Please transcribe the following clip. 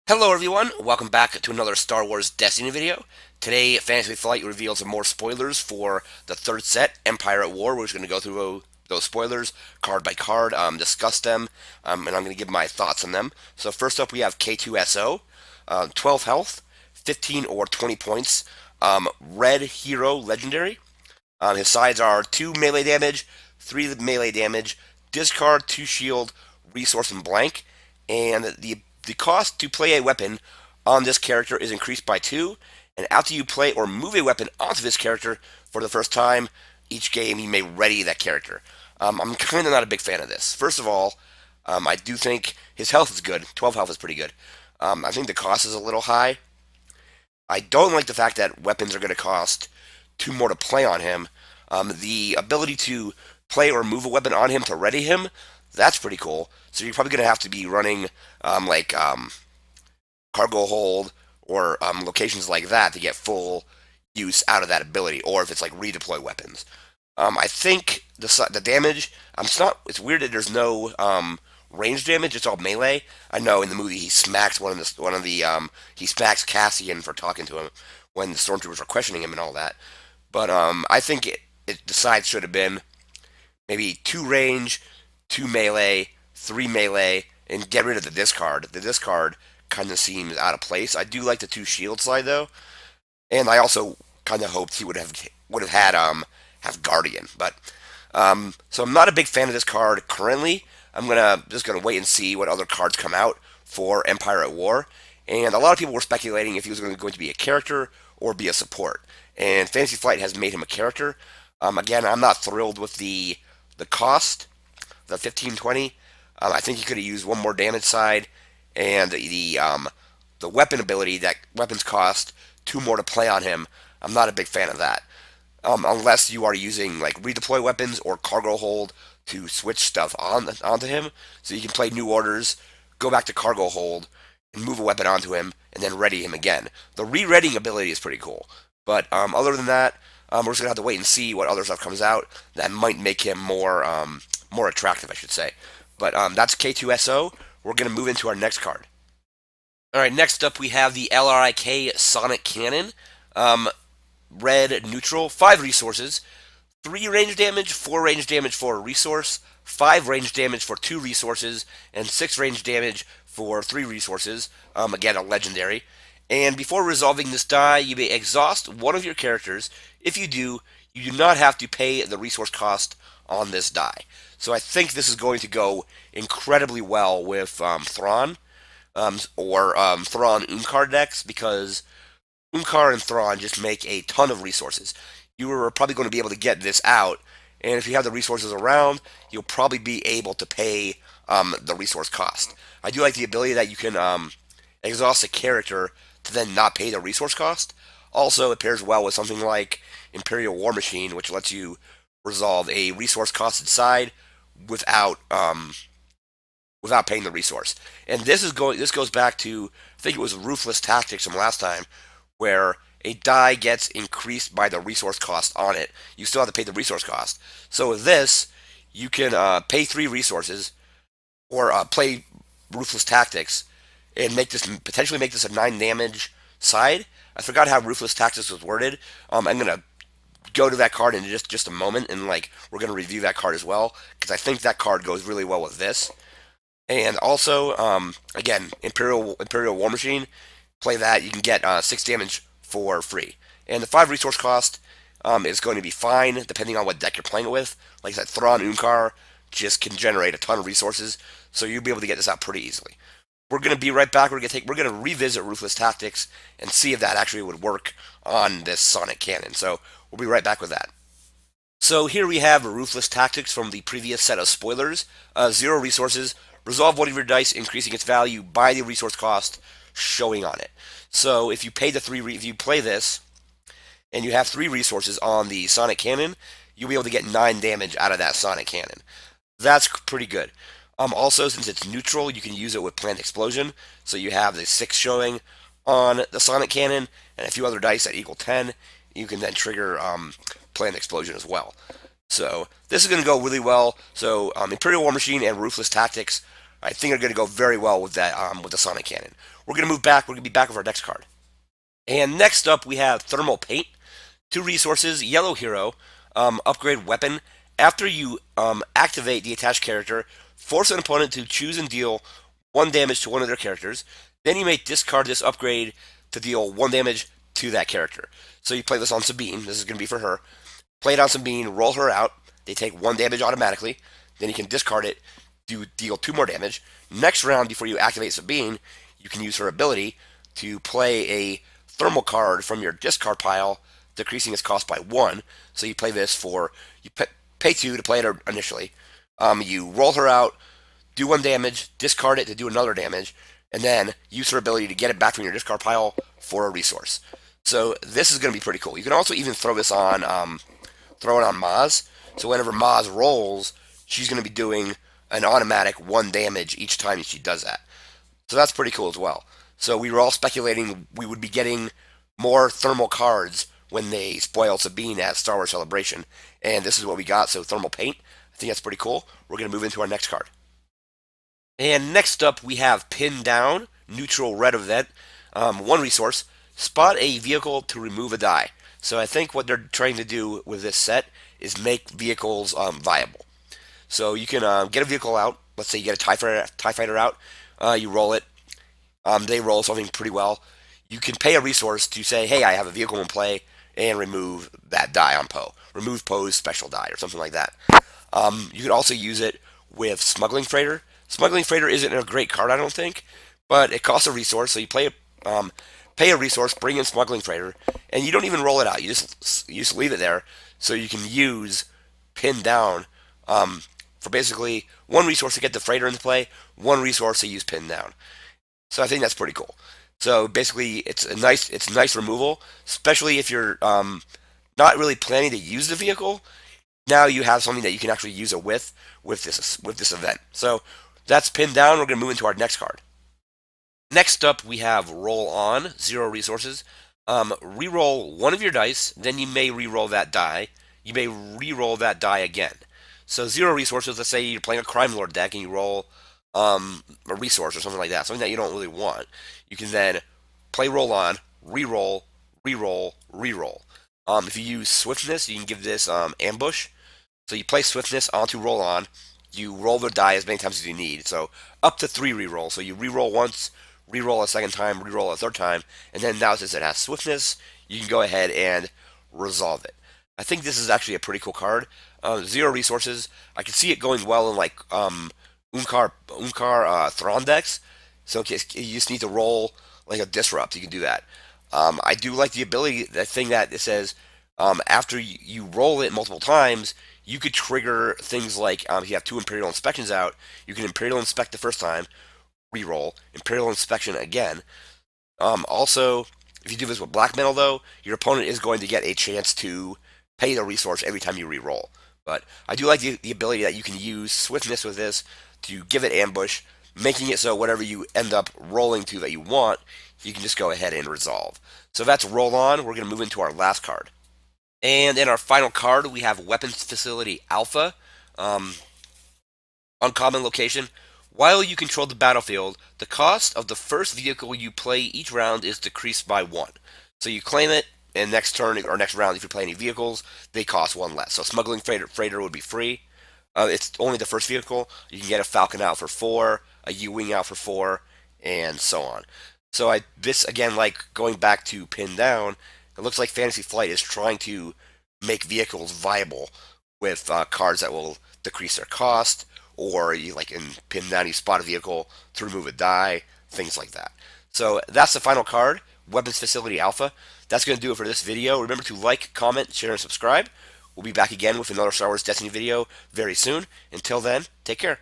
Hello everyone, welcome back to another Star Wars Destiny video. Today, Fantasy Flight reveals some more spoilers for the third set, Empire at War. We're just going to go through those spoilers card by card, discuss them, and I'm going to give my thoughts on them. So first up we have K2SO, 12 health, 15 or 20 points, red hero legendary. His sides are 2 melee damage, 3 melee damage, discard 2 shield, resource and blank, and the cost to play a weapon on this character is increased by 2, and after you play or move a weapon onto this character for the first time, each game you may ready that character. I'm kind of not a big fan of this. First of all, I do think his health is good. 12 health is pretty good. I think the cost is a little high. I don't like the fact that weapons are going to cost 2 more to play on him. The ability to play or move a weapon on him to ready him, that's pretty cool. So you're probably going to have to be running cargo hold or locations like that to get full use out of that ability, or if it's like redeploy weapons. I think the damage. It's weird that there's no range damage. It's all melee. I know in the movie he smacks he smacks Cassian for talking to him when the stormtroopers are questioning him and all that. But I think the sides should have been maybe 2 range, 2 melee, 3 melee, and get rid of the discard. The discard kind of seems out of place. I do like the 2 shield slide though, and I also kind of hoped he would have had have Guardian. But so I'm not a big fan of this card currently. I'm just gonna wait and see what other cards come out for Empire at War. And a lot of people were speculating if he was going to be a character or be a support. And Fantasy Flight has made him a character. Again, I'm not thrilled with the cost, the 1520. I think he could have used one more damage side, and the weapon ability that weapons cost 2 more to play on him. I'm not a big fan of that, unless you are using like redeploy weapons or cargo hold to switch stuff onto him, so you can play New Orders, go back to cargo hold, and move a weapon onto him, and then ready him again. The re-readying ability is pretty cool, but other than that, we're just gonna have to wait and see what other stuff comes out that might make him more attractive, I should say. But that's K2SO. We're gonna move into our next card. All right, next up we have the LRIK Sonic Cannon. Red neutral, 5 resources, 3 range damage, 4 range damage for a resource, 5 range damage for 2 resources, and 6 range damage for 3 resources. Again, a legendary. And before resolving this die, you may exhaust one of your characters. If you do, you do not have to pay the resource cost on this die. So I think this is going to go incredibly well with Thrawn or Thrawn Unkar decks, because Unkar and Thrawn just make a ton of resources. You are probably going to be able to get this out, and if you have the resources around, you'll probably be able to pay the resource cost. I do like the ability that you can exhaust a character to then not pay the resource cost. Also, it pairs well with something like Imperial War Machine, which lets you resolve a resource costed side without without paying the resource. And this goes back to, I think it was Ruthless Tactics from last time, where a die gets increased by the resource cost on it. You still have to pay the resource cost. So with this, you can pay 3 resources or play Ruthless Tactics and potentially make this a 9 damage side. I forgot how Ruthless Tactics was worded. I'm gonna go to that card in just a moment, and we're gonna review that card as well, because I think that card goes really well with this. And also, again, Imperial War Machine. Play that. You can get 6 damage for free, and the 5 resource cost is going to be fine depending on what deck you're playing it with. Like I said, Thrawn Unkar just can generate a ton of resources, so you'll be able to get this out pretty easily. We're going to be right back. We're going to revisit Ruthless Tactics and see if that actually would work on this Sonic Cannon. So we'll be right back with that. So here we have Ruthless Tactics from the previous set of spoilers. 0 resources. Resolve one of your dice, increasing its value by the resource cost showing on it. So if you pay if you play this, and you have 3 resources on the Sonic Cannon, you'll be able to get 9 damage out of that Sonic Cannon. That's pretty good. Also, since it's neutral, you can use it with Planned Explosion. So you have the 6 showing on the Sonic Cannon, and a few other dice that equal 10. You can then trigger Planned Explosion as well. So this is going to go really well. So Imperial War Machine and Ruthless Tactics, I think, are going to go very well with that with the Sonic Cannon. we're going to move back. We're going to be back with our next card. And next up, we have Thermal Paint. 2 resources, Yellow Hero, upgrade weapon. After you activate the attached character, force an opponent to choose and deal 1 damage to one of their characters. Then you may discard this upgrade to deal 1 damage to that character. So you play this on Sabine. This is going to be for her. Play it on Sabine, roll her out. They take 1 damage automatically. Then you can discard it, deal 2 more damage. Next round, before you activate Sabine, you can use her ability to play a thermal card from your discard pile, decreasing its cost by 1. So you play this for, you pay 2 to play it initially. You roll her out, do 1 damage, discard it to do another damage, and then use her ability to get it back from your discard pile for a resource. So this is going to be pretty cool. You can also even throw this on, throw it on Maz. So whenever Maz rolls, she's going to be doing an automatic 1 damage each time she does that. So that's pretty cool as well. So we were all speculating we would be getting more thermal cards when they spoiled Sabine at Star Wars Celebration, and this is what we got. So Thermal Paint, I think that's pretty cool. We're going to move into our next card. And next up, we have Pin Down, neutral red event. 1 resource, spot a vehicle to remove a die. So I think what they're trying to do with this set is make vehicles viable. So you can get a vehicle out. Let's say you get a TIE Fighter out. You roll it. They roll something pretty well. You can pay a resource to say, hey, I have a vehicle in play, and remove that die on Poe. Remove Poe's special die or something like that. You could also use it with Smuggling Freighter. Smuggling Freighter isn't a great card, I don't think, but it costs a resource, so you pay a resource, bring in Smuggling Freighter, and you don't even roll it out. You just leave it there, so you can use Pin Down for basically 1 resource to get the freighter into play, 1 resource to use Pin Down. So I think that's pretty cool. So basically, it's nice removal, especially if you're not really planning to use the vehicle. Now you have something that you can actually use it with this event. So that's Pinned Down. We're going to move into our next card. Next up, we have Roll On, 0 resources. Reroll 1 of your dice, then you may reroll that die. You may reroll that die again. So 0 resources, let's say you're playing a Crime Lord deck and you roll a resource or something like that, something that you don't really want. You can then play Roll On, reroll, reroll, reroll. If you use Swiftness, you can give this Ambush. So you play Swiftness onto Roll On. You roll the die as many times as you need. So up to 3 rerolls. So you reroll once, reroll a second time, reroll a third time, and then now since it has Swiftness, you can go ahead and resolve it. I think this is actually a pretty cool card. 0 resources. I can see it going well in like Unkar Thrawn decks. So you just need to roll like a Disrupt. You can do that. I do like the ability, that thing that it says after you roll it multiple times, you could trigger things like if you have 2 Imperial Inspections out, you can Imperial Inspect the first time, reroll, Imperial Inspection again. Also, if you do this with Black Metal, though, your opponent is going to get a chance to pay the resource every time you reroll. But I do like the ability that you can use Swiftness with this to give it Ambush, making it so whatever you end up rolling to that you want, you can just go ahead and resolve. So that's Roll On. We're going to move into our last card. And in our final card, we have Weapons Facility Alpha. Uncommon location. While you control the battlefield, the cost of the first vehicle you play each round is decreased by 1. So you claim it, and next turn or next round, if you play any vehicles, they cost 1 less. So Smuggling Freighter would be free. It's only the first vehicle. You can get a Falcon out for 4, a U-Wing out for 4, and so on. So this, again, like going back to Pin Down, it looks like Fantasy Flight is trying to make vehicles viable with cards that will decrease their cost, or you like in Pin Down, you spot a vehicle to remove a die, things like that. So that's the final card, Weapons Facility Alpha. That's going to do it for this video. Remember to like, comment, share, and subscribe. We'll be back again with another Star Wars Destiny video very soon. Until then, take care.